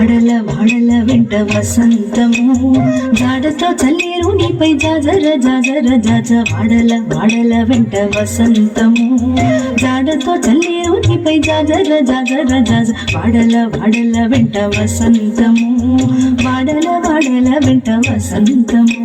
వాడల వాడల వెంట వసంతము జాడతో చల్లేరు నీపై జాజర జాజర జాజ వాడల వాడల వెంట వసంతము జాడతో చల్లేరు నీపై జాజర జాజర జాజ వాడల వాడల వెంట వసంతము వాడల వాడల వెంట వసంతము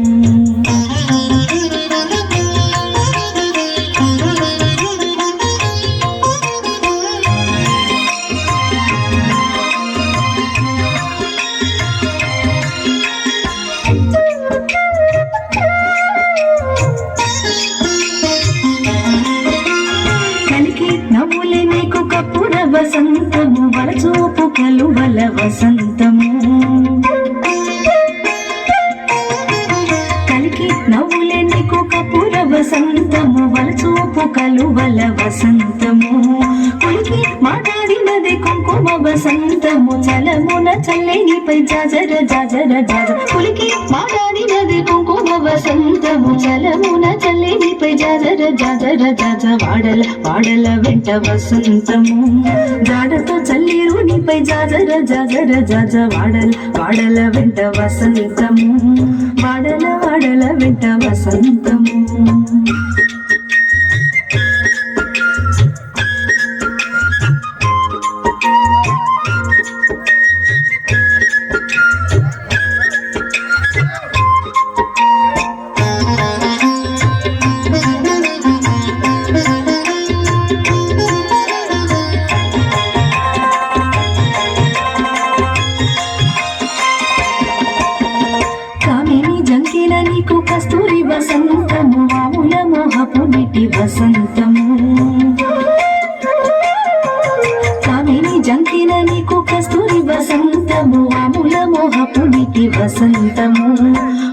నవ్వులే నీకు కప్పుర వసంతము వరచూపు కలువల వసంతము కలికి నవ్వులే నీకు కప్పుర వసంతము వరచూపు కలువల వసంతము కులికి మాట్లాడినది కుంకుమ వసంతము చలమున చల్లేనిపై జాజర జాజర జాజ కులికి మాట్లాడినది కుంకుమ వసంతము చలమున చల్లేనిపై జాజర జాజర జాజ వాడల వాడల వెంట వసంతము జాడతో చల్లేరు నీపై జాజర జాజర జాజ వాడల వాడల వెంట వసంతము వాడల వాడల వెంట వసంతము నీకు కస్తూరి వసంతము వాముల మోహపు నిటి వసంతము కామిని జంకిన నీకు కస్తూరి వసంతము వాముల మోహపు నిటి వసంతము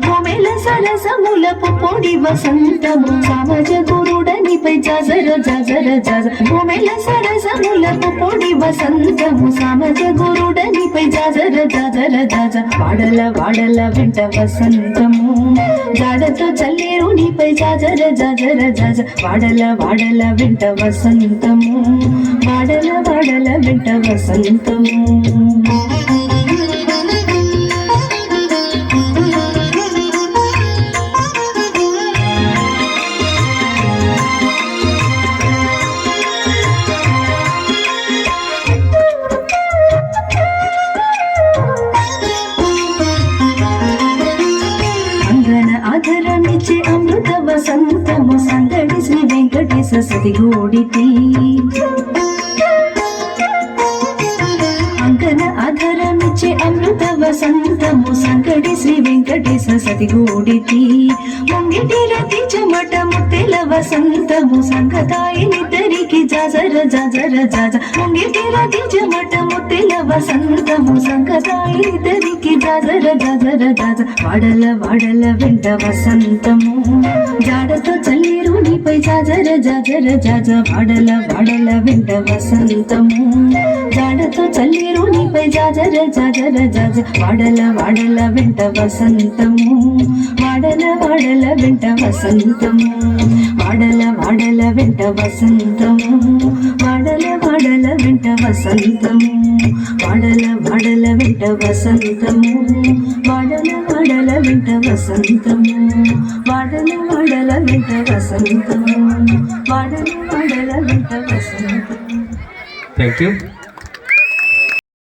కోమెల సరసములపు పొడి వసంతము సామజ గురుడనిపై జాజర జాజర జాజ కోమెల సరసములపు పొడి వసంతము సామజ గురుడనిపై జాజర జాజర జాజ వాడల వాడల వెంట వసంతము జాడతో చల్లేరు నీపై జాజర జాజర జాజ వాడల వాడల వెంట వసంతము వాడల వాడల వెంట వసంతము ఆధరమిచ్చే అమృత వసంతము సంగడి శ్రీ వెంకటేశ సతిగూడితి అంగన ఆధరమిచ్చే అమృత వసంతము సంగడి శ్రీ వెంకటేశ సతిగూడితి ముంగిటి రతి చెమట ముత్తెల వసంతము సంగతాయినిద్దరికి జాజర జాజర జాజ ముంగిటి రతి చెమట ముత్తెల వసంతము సంగతాయినిద్దరికి జాజర జాజర జాజ వాడల వాడల వెంట వసంతము జాడతో చల్లేరు నీపై జాజర జాజర జాజ వాడల వాడల వెంట వసంతము జాడతో చల్లేరు నీపై జాజర జాజర జాజ వాడల వాడల వెంట వసంతము వాడల వాడల వెంట వసంతము వాడల వాడల వెంట వసంతము వాడల వాడల వెంట వసంతము వాడల వాడల వెంట వసంతము వాడల వాడల వెంట వసంతము వాడల వాడల వెంట వసంతము వాడల వాడల వెంట వసంతము. Thank you.